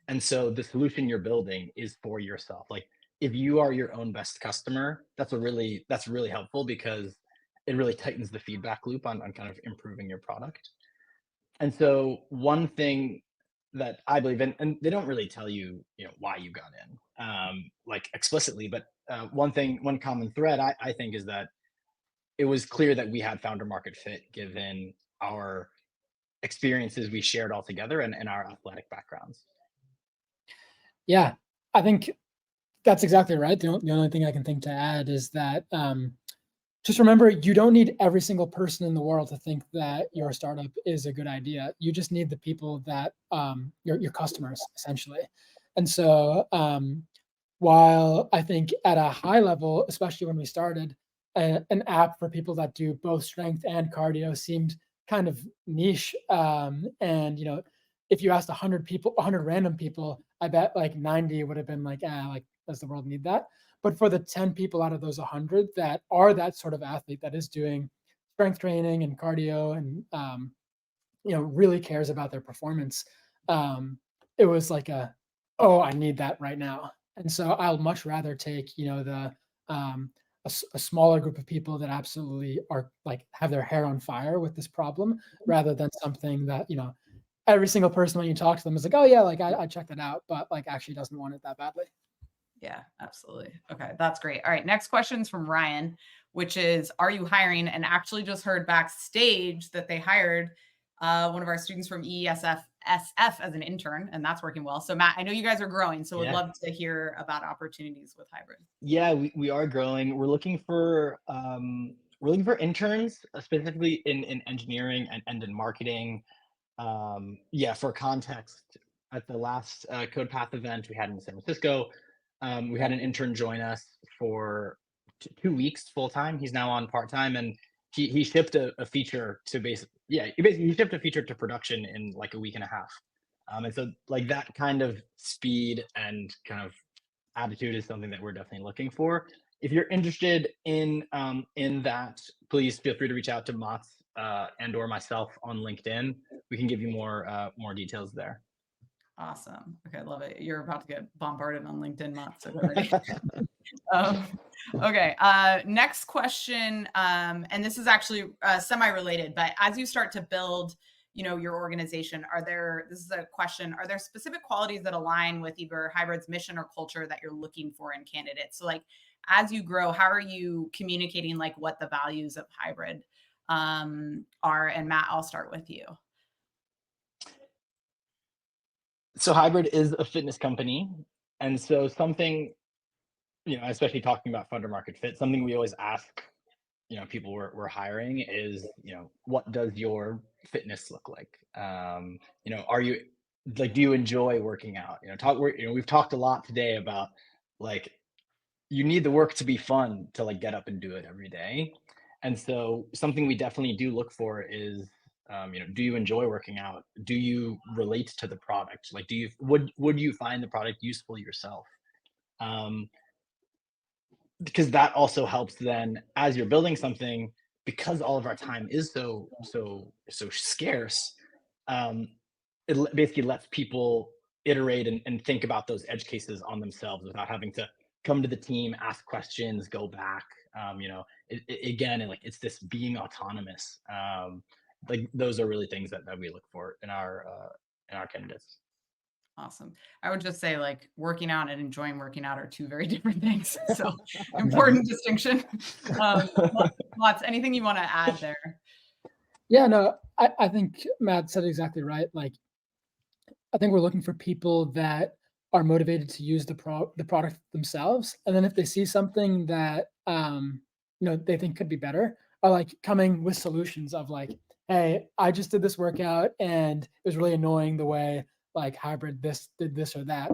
And so the solution you're building is for yourself. Like if you are your own best customer, that's really helpful because it really tightens the feedback loop on kind of improving your product. And so one thing that I believe in, and they don't really tell you, why you got in, like explicitly, but one common thread I think is that it was clear that we had founder market fit given our experiences we shared all together and our athletic backgrounds. Yeah, I think that's exactly right. The only thing I can think to add is that just remember, you don't need every single person in the world to think that your startup is a good idea. You just need the people that your customers essentially. And so while I think at a high level, especially when we started, an app for people that do both strength and cardio seemed kind of niche. And if you asked 100 people, 100 random people, I bet like 90 would have been like, like does the world need that? But for the 10 people out of those 100 that are that sort of athlete that is doing strength training and cardio and really cares about their performance, it was like oh, I need that right now. And so I'll much rather take a smaller group of people that absolutely are like have their hair on fire with this problem rather than something that every single person when you talk to them is like, oh yeah, like I checked it out, but like actually doesn't want it that badly. Yeah, absolutely. Okay, that's great. All right, next question's from Ryan, which is, are you hiring? And actually just heard backstage that they hired one of our students from EESF SF as an intern, and that's working well. So Matt, I know you guys are growing, so would Yeah. love to hear about opportunities with hybrid. Yeah, we are growing. We're looking for interns, specifically in engineering and in marketing. Yeah, for context, at the last CodePath event we had in San Francisco, we had an intern join us for 2 weeks full time. He's now on part time, and he shipped a feature to he shipped a feature to production in like a week and a half. And so like that kind of speed and kind of attitude is something that we're definitely looking for. If you're interested in that, please feel free to reach out to Mats and or myself on LinkedIn. We can give you more details there. Awesome. Okay, love it. You're about to get bombarded on LinkedIn, Matt, so get ready. Okay. Next question. And this is actually semi-related, but as you start to build your organization, this is a question, are there specific qualities that align with either Hybrid's mission or culture that you're looking for in candidates? So like, as you grow, how are you communicating like what the values of Hybrid are? And Matt, I'll start with you. So HYBRD is a fitness company. And so something, especially talking about funder market fit, something we always ask, people we're hiring is, what does your fitness look like? Are you like, do you enjoy working out? We've talked a lot today about like, you need the work to be fun to like get up and do it every day. And so something we definitely do look for is, do you enjoy working out? Do you relate to the product? Like, would you find the product useful yourself? Because that also helps then as you're building something, because all of our time is so scarce. um, Basically lets people iterate and think about those edge cases on themselves without having to come to the team, ask questions, go back. Again, and like it's this being autonomous. Like those are really things that we look for in our candidates. Awesome. I would just say like working out and enjoying working out are two very different things. So important distinction. Lots, anything you want to add there? Yeah, no, I think Matt said exactly right. Like, I think we're looking for people that are motivated to use the product themselves, and then if they see something that they think could be better, are like coming with solutions of like, hey, I just did this workout and it was really annoying the way like Hybrid this did this or that,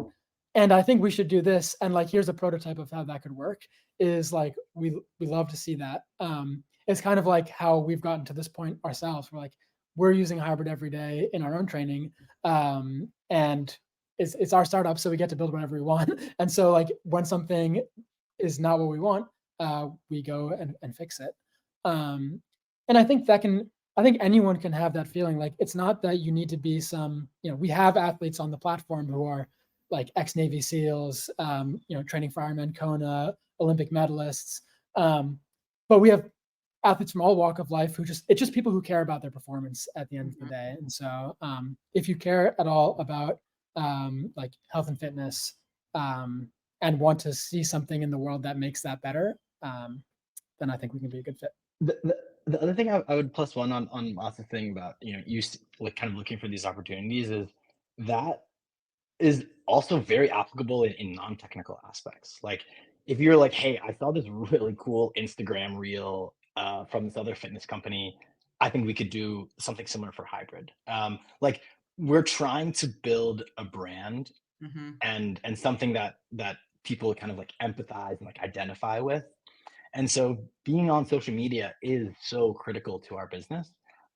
and I think we should do this, and like here's a prototype of how that could work. Is like we love to see that. It's kind of like how we've gotten to this point ourselves. We're using Hybrid every day in our own training, and it's our startup, so we get to build whatever we want. And so like when something is not what we want, we go and fix it. And I think anyone can have that feeling. Like it's not that you need to be we have athletes on the platform who are like ex-Navy SEALs, training firemen, Kona, Olympic medalists. But we have athletes from all walk of life it's just people who care about their performance at the end of the day. And so if you care at all about like health and fitness, and want to see something in the world that makes that better, then I think we can be a good fit. The other thing I would plus one on lots of thing about, like kind of looking for these opportunities is also very applicable in non-technical aspects. Like if you're like, hey, I saw this really cool Instagram reel from this other fitness company, I think we could do something similar for HYBRD. Like we're trying to build a brand and something that people kind of like empathize and like identify with. And so being on social media is so critical to our business.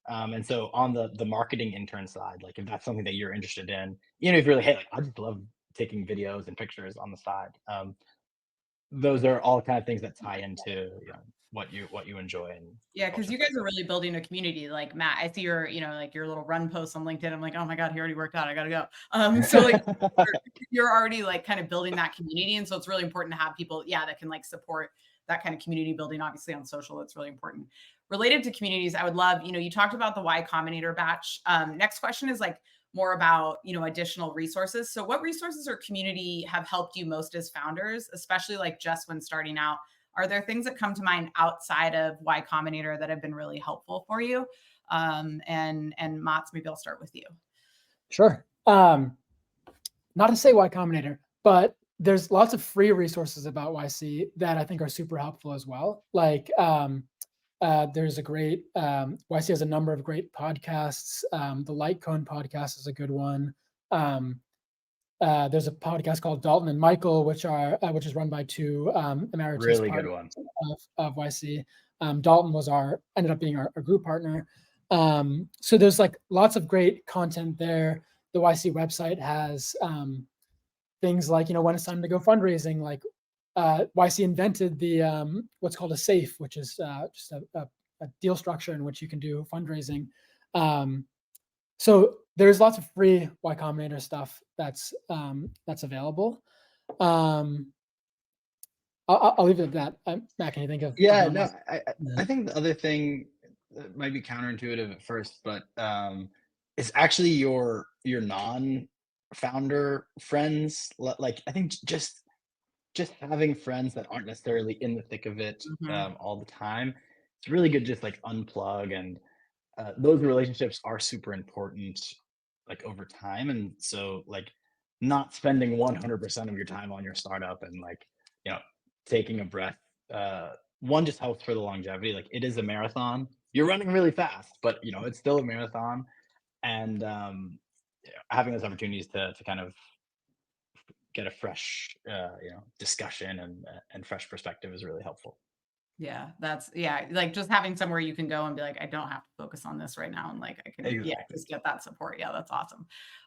And so on the marketing intern side, like if that's something that you're interested in, if you're like, hey, like I just love taking videos and pictures on the side. Those are all kind of things that tie into what you enjoy. And yeah, because you guys are really building a community. Like Matt, I see your like your little run posts on LinkedIn. I'm like, oh my god, he already worked out. I gotta go. So like you're already like kind of building that community, and so it's really important to have people, that can like support that kind of community building. Obviously on social, that's really important. Related to communities, I would love, you talked about the Y Combinator batch. Next question is like more about, additional resources. So what resources or community have helped you most as founders, especially like just when starting out? Are there things that come to mind outside of Y Combinator that have been really helpful for you? And Mats, maybe I'll start with you. Sure. Not to say Y Combinator, but there's lots of free resources about YC that I think are super helpful as well. Like there's a great YC has a number of great podcasts. The Light Cone podcast is a good one. There's a podcast called Dalton and Michael, which is run by two emeritus really partners good one of YC. Dalton ended up being our group partner. So there's like lots of great content there. The YC website has things like, when it's time to go fundraising, like YC invented the what's called a SAFE, which is just a deal structure in which you can do fundraising. So there's lots of free Y Combinator stuff that's available. I'll leave it at that. Matt, can you think of? Yeah, no, I think the other thing that might be counterintuitive at first, but it's actually your non-founder friends. Like I think just having friends that aren't necessarily in the thick of it Mhm. all the time. It's really good just like unplug, and those relationships are super important like over time. And so like not spending 100% of your time on your startup, and like you know taking a breath, one just helps for the longevity. Like it is a marathon, you're running really fast, but it's still a marathon. And having those opportunities to kind of get a fresh discussion and fresh perspective is really helpful. Yeah, yeah, like, just having somewhere you can go and be like, "I don't have to focus on this right now," and, like, I can, yeah, Exactly. just get that support. Yeah, that's awesome.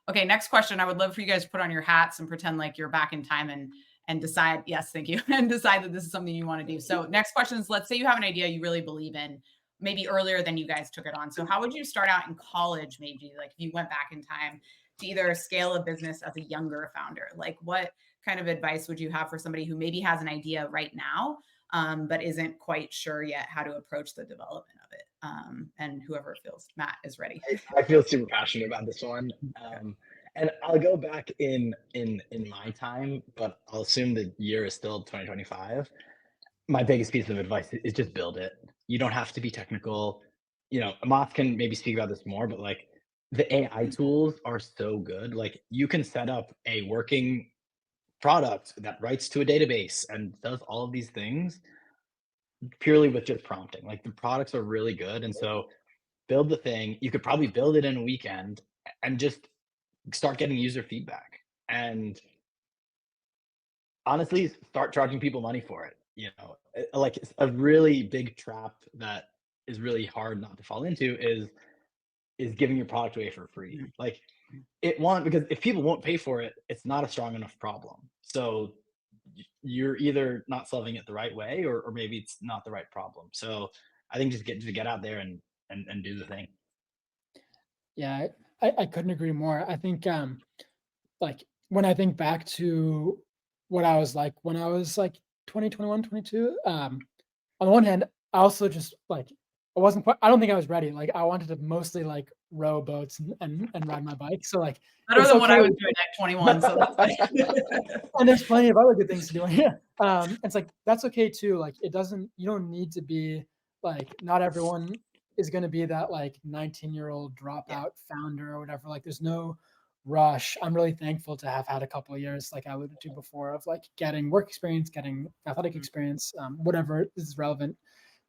Okay, next question. I would love for you guys to put on your hats and pretend like you're back in time and decide, yes, thank you, and decide that this is something you wanna do. So, next question is, let's say you have an idea you really believe in, maybe earlier than you guys took it on. So, how would you start out in college, maybe, like, if you went back in time to either scale a business as a younger founder? Like, what kind of advice would you have for somebody who maybe has an idea right now, but isn't quite sure yet how to approach the development of it. And whoever feels Matt is ready. I feel super passionate about this one. And I'll go back in my time, but I'll assume the year is still 2025. My biggest piece of advice is just build it. You don't have to be technical. Amoth can maybe speak about this more, but like the AI tools are so good. Like you can set up a working product that writes to a database and does all of these things purely with just prompting. Like the products are really good. And so build the thing. You could probably build it in a weekend and just start getting user feedback. And honestly, start charging people money for it. Like it's a really big trap that is really hard not to fall into is giving your product away for free. Like because if people won't pay for it, it's not a strong enough problem. So you're either not solving it the right way, or maybe it's not the right problem. So I think just get out there and do the thing. Yeah, I couldn't agree more. I think like when I think back to what I was like when I was like 20, 21, 22, on the one hand, I also just like I don't think I was ready. Like I wanted to mostly like row boats and ride my bike. So like Better it's than what I okay. was doing at 21. So that's like, And there's plenty of other good things to do. Yeah. It's like that's okay too. Like you don't need to be like not everyone is gonna be that like 19-year-old yeah. dropout founder or whatever. Like there's no rush. I'm really thankful to have had a couple of years, like I alluded to before, of like getting work experience, getting athletic Mhm. experience, whatever is relevant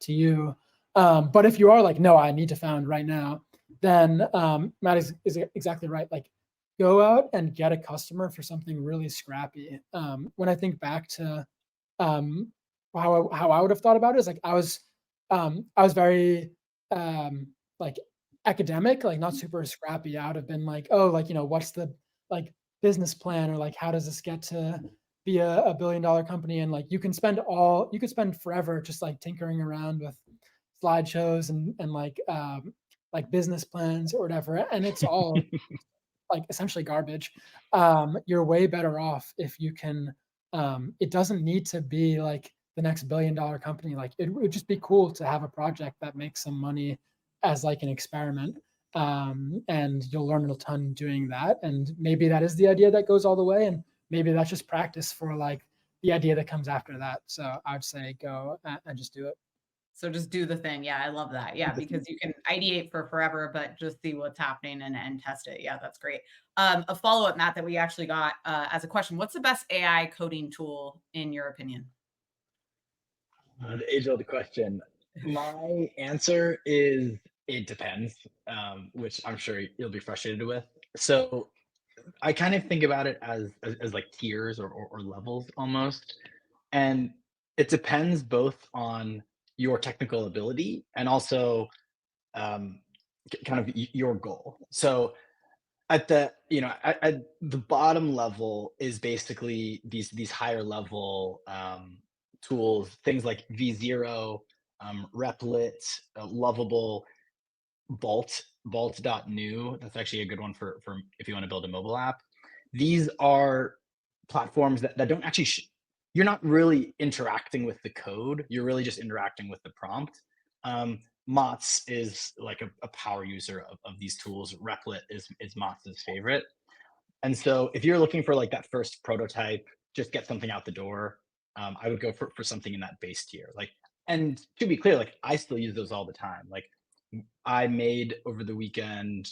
to you. But if you are like, no, I need to found right now, then Matt is exactly right. Like go out and get a customer for something really scrappy. When I think back to um, how I would have thought about it, is like I was very like academic, like not super scrappy. I would have been like, oh, like what's the like business plan, or like how does this get to be a $1 billion company? And like you could spend forever just like tinkering around with slideshows and like business plans or whatever, and it's all like essentially garbage. You're way better off if you can. It doesn't need to be like the next $1 billion company. Like it would just be cool to have a project that makes some money as like an experiment. And you'll learn a ton doing that. And maybe that is the idea that goes all the way. And maybe that's just practice for like the idea that comes after that. So I'd say go and just do it. So just do the thing. Yeah, I love that. Yeah, because you can ideate for forever, but just see what's happening and test it. Yeah, that's great. A follow up, Matt, that we actually got as a question: what's the best AI coding tool in your opinion? The age-old question. My answer is it depends, which I'm sure you'll be frustrated with. So I kind of think about it as like tiers or levels almost, and it depends both on your technical ability and also um, kind of your goal. So at at the bottom level is basically these higher level tools, things like V0, Replit, Lovable, Vault.new. That's actually a good one for if you want to build a mobile app. These are platforms that don't actually you're not really interacting with the code, you're really just interacting with the prompt. Mott's is like a power user of these tools. Replit is Mott's favorite. And so if you're looking for like that first prototype, just get something out the door, I would go for something in that base tier. Like, and to be clear, like I still use those all the time. Like I made over the weekend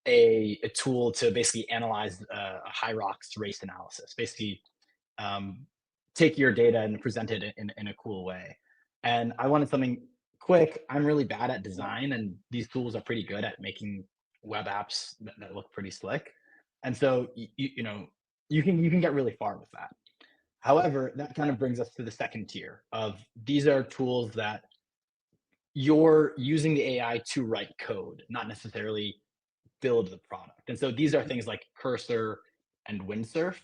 a tool to basically analyze a Hyrox race analysis. Basically, take your data and present it in a cool way. And I wanted something quick. I'm really bad at design, and these tools are pretty good at making web apps that look pretty slick. And so you know you can get really far with that. However, that kind of brings us to the second tier of these are tools that you're using the AI to write code, not necessarily build the product. And so these are things like Cursor and Windsurf.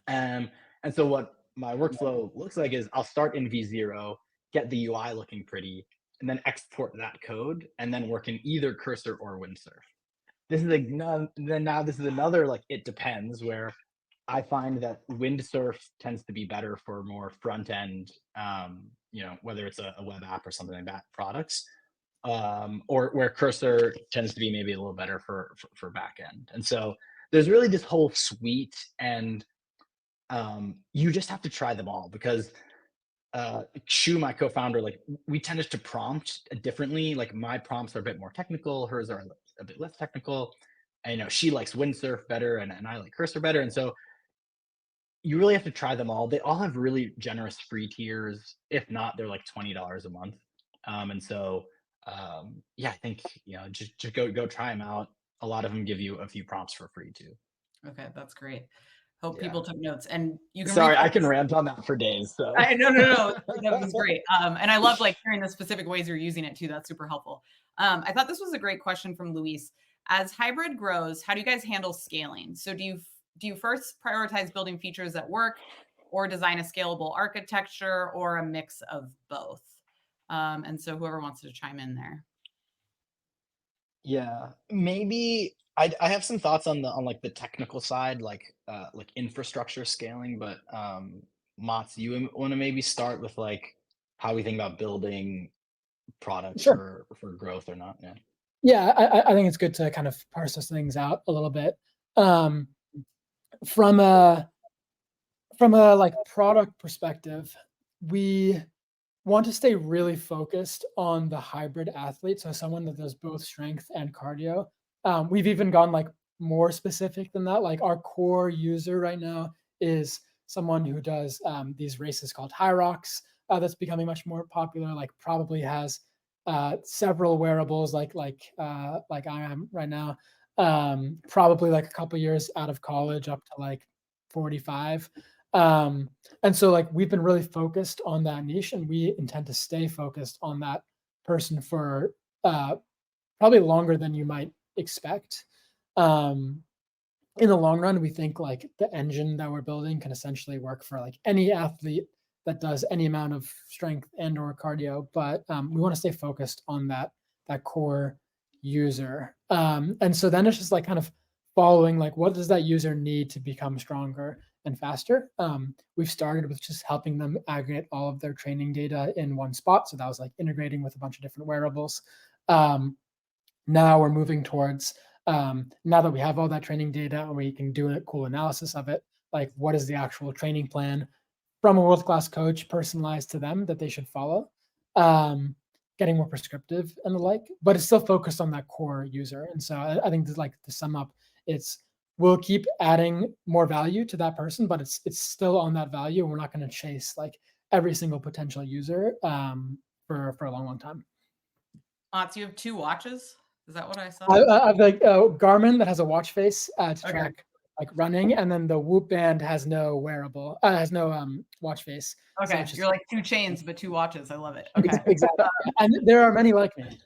And so what my workflow looks like is I'll start in V0, get the UI looking pretty, and then export that code, and then work in either Cursor or Windsurf. This is now this is another like it depends where I find that Windsurf tends to be better for more front end, whether it's a web app or something like that products, or where Cursor tends to be maybe a little better for back end. And so there's really this whole suite, and you just have to try them all because Shu, my co-founder, like we tended to prompt differently. Like my prompts are a bit more technical, hers are a bit less technical. And she likes Windsurf better, and I like Cursor better. And so you really have to try them all. They all have really generous free tiers. If not, they're like $20 a month. And so yeah, I think just go try them out. A lot of them give you a few prompts for free too. Okay, that's great. Hope Yeah. people took notes. And you can Sorry, I can rant on that for days. So no, that was great. And I love like hearing the specific ways you're using it too. That's super helpful. I thought this was a great question from Luis. As hybrid grows, how do you guys handle scaling? So do you first prioritize building features that work, or design a scalable architecture, or a mix of both? And so whoever wants to chime in there. Yeah, maybe I have some thoughts on like the technical side, like infrastructure scaling, but Mats, you want to maybe start with like how we think about building products Sure. for growth or not? Yeah. Yeah, I think it's good to kind of parse those things out a little bit. From a like product perspective, we want to stay really focused on the hybrid athlete, so someone that does both strength and cardio. We've even gone like more specific than that. Like our core user right now is someone who does these races called Hyrox. That's becoming much more popular. Like probably has several wearables, like I am right now. Probably like a couple years out of college, up to like 45. And so like we've been really focused on that niche, and we intend to stay focused on that person for probably longer than you might expect. In the long run, we think like the engine that we're building can essentially work for like any athlete that does any amount of strength and or cardio, but we want to stay focused on that core user. And so then it's just like kind of following like what does that user need to become stronger and faster. We've started with just helping them aggregate all of their training data in one spot. So that was like integrating with a bunch of different wearables. Now we're moving towards, now that we have all that training data and we can do a cool analysis of it, like what is the actual training plan from a world-class coach personalized to them that they should follow, getting more prescriptive and the like, but it's still focused on that core user. And so I think like to sum up, we'll keep adding more value to that person, but it's still on that value. And we're not going to chase like every single potential user for a long, long time. Do you have 2 watches? Is that what I saw? I have like Garmin that has a watch face to track like running, and then the Whoop band has no wearable, has no watch face. Okay, so you're like 2 chains, but 2 watches. I love it. Okay. Exactly. And there are many like me.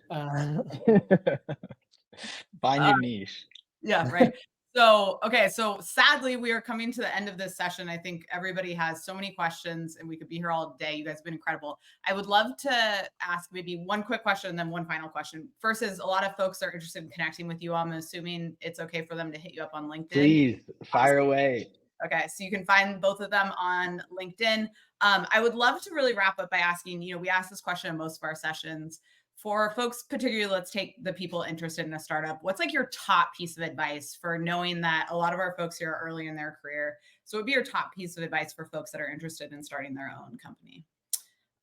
Find your niche. Yeah, right. So, okay. So sadly, we are coming to the end of this session. I think everybody has so many questions and we could be here all day. You guys have been incredible. I would love to ask maybe one quick question and then one final question. First is a lot of folks are interested in connecting with you. I'm assuming it's okay for them to hit you up on LinkedIn. Please fire away. Okay. So you can find both of them on LinkedIn. I would love to really wrap up by asking, we ask this question in most of our sessions. For folks, particularly, let's take the people interested in a startup. What's like your top piece of advice for knowing that a lot of our folks here are early in their career? So what would be your top piece of advice for folks that are interested in starting their own company?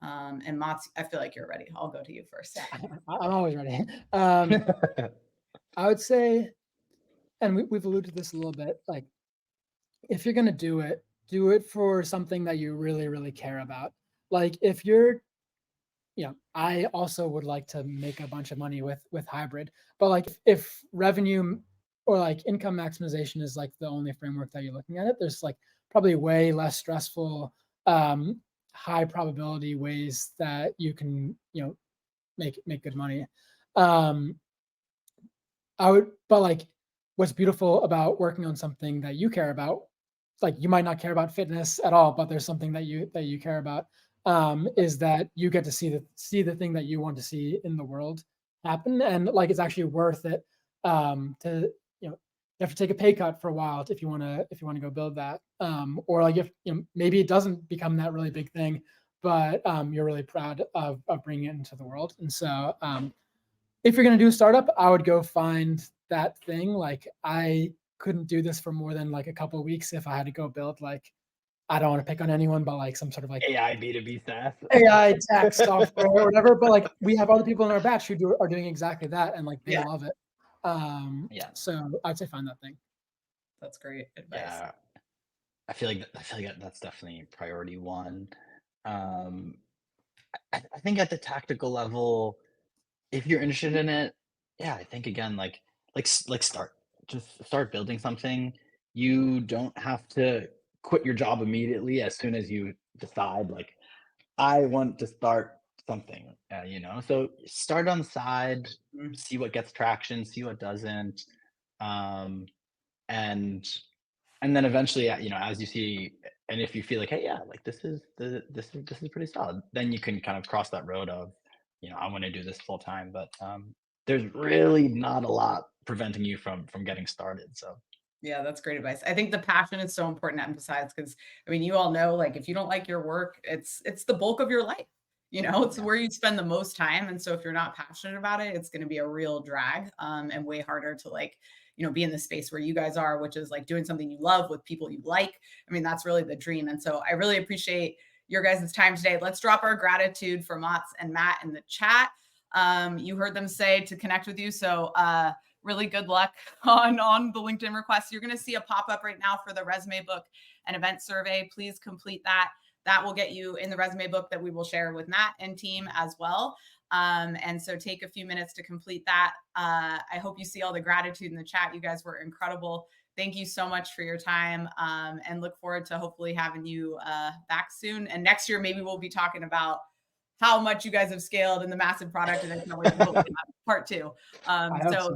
And Mats, I feel like you're ready. I'll go to you first. I'm always ready. I would say, and we've alluded to this a little bit, like if you're going to do it for something that you really, really care about. Like if you're, I also would like to make a bunch of money with HYBRD, but like if revenue or like income maximization is like the only framework that you're looking at it, there's like probably way less stressful, high probability ways that you can, make good money. But like what's beautiful about working on something that you care about, like you might not care about fitness at all, but there's something that you care about, is that you get to see the thing that you want to see in the world happen, and like it's actually worth it, to you have to take a pay cut for a while if you want to go build that, or like if maybe it doesn't become that really big thing, but you're really proud of bringing it into the world. And so if you're going to do a startup, I would go find that thing. Like I couldn't do this for more than like a couple of weeks if I had to go build like, I don't want to pick on anyone, but like some sort of like AI B2B SaaS. AI tax software or whatever. But like we have other people in our batch who are doing exactly that, and like they love it. So I'd say find that thing. That's great advice. Yeah, I feel like that's definitely priority one. I think at the tactical level, if you're interested in it, I think again, like start building something. You don't have to quit your job immediately as soon as you decide, like, I want to start something, so start on the side, see what gets traction, see what doesn't. And then eventually, as you see, and if you feel like, hey, like this is pretty solid, then you can kind of cross that road of, I want to do this full time. But there's really not a lot preventing you from getting started. So yeah, that's great advice. I think the passion is so important to emphasize because you all know, like if you don't like your work, it's the bulk of your life. It's where you spend the most time. And so if you're not passionate about it, it's going to be a real drag, and way harder to like, be in the space where you guys are, which is like doing something you love with people you like. That's really the dream. And so I really appreciate your guys' time today. Let's drop our gratitude for Mats and Matt in the chat. You heard them say to connect with you. So really good luck on the LinkedIn request. You're going to see a pop-up right now for the resume book and event survey. Please complete that. That will get you in the resume book that we will share with Matt and team as well. And so take a few minutes to complete that. I hope you see all the gratitude in the chat. You guys were incredible. Thank you so much for your time, and look forward to hopefully having you back soon. And next year, maybe we'll be talking about how much you guys have scaled in the massive product, and then part two. So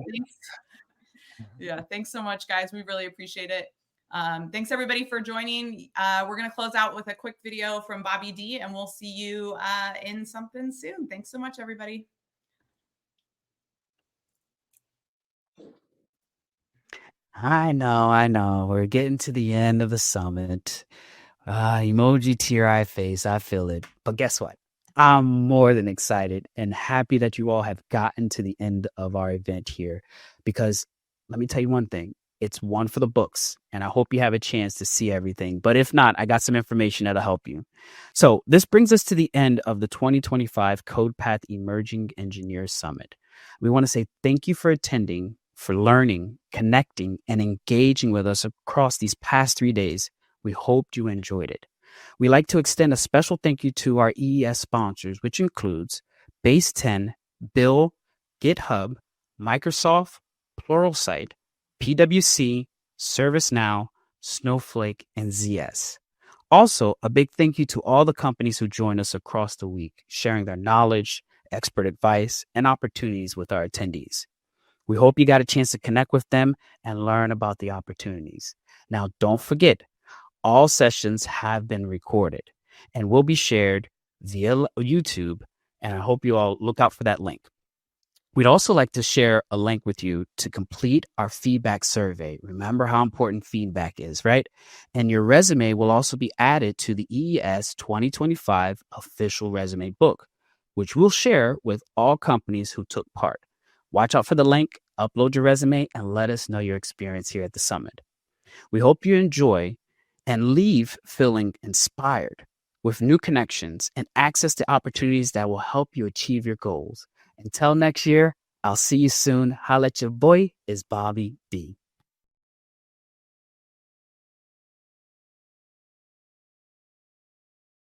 thanks so much, guys. We really appreciate it. Thanks everybody for joining. We're going to close out with a quick video from Bobby D, and we'll see you in something soon. Thanks so much, everybody. I know. We're getting to the end of the summit. Emoji tear eye face. I feel it. But guess what? I'm more than excited and happy that you all have gotten to the end of our event here, because let me tell you one thing. It's one for the books, and I hope you have a chance to see everything. But if not, I got some information that'll help you. So this brings us to the end of the 2025 CodePath Emerging Engineers Summit. We want to say thank you for attending, for learning, connecting, and engaging with us across these past 3 days. We hope you enjoyed it. We like to extend a special thank you to our EES sponsors, which includes Base 10, Bill, GitHub, Microsoft, Pluralsight, PwC, ServiceNow, Snowflake, and ZS. Also, a big thank you to all the companies who joined us across the week, sharing their knowledge, expert advice, and opportunities with our attendees. We hope you got a chance to connect with them and learn about the opportunities. Now, don't forget, all sessions have been recorded and will be shared via YouTube, and I hope you all look out for that link. We'd also like to share a link with you to complete our feedback survey. Remember how important feedback is, right? And your resume will also be added to the EES 2025 official resume book, which we'll share with all companies who took part. Watch out for the link, upload your resume, and let us know your experience here at the summit. We hope you enjoy and leave feeling inspired with new connections and access to opportunities that will help you achieve your goals. Until next year, I'll see you soon. Holla at your boy is Bobby B.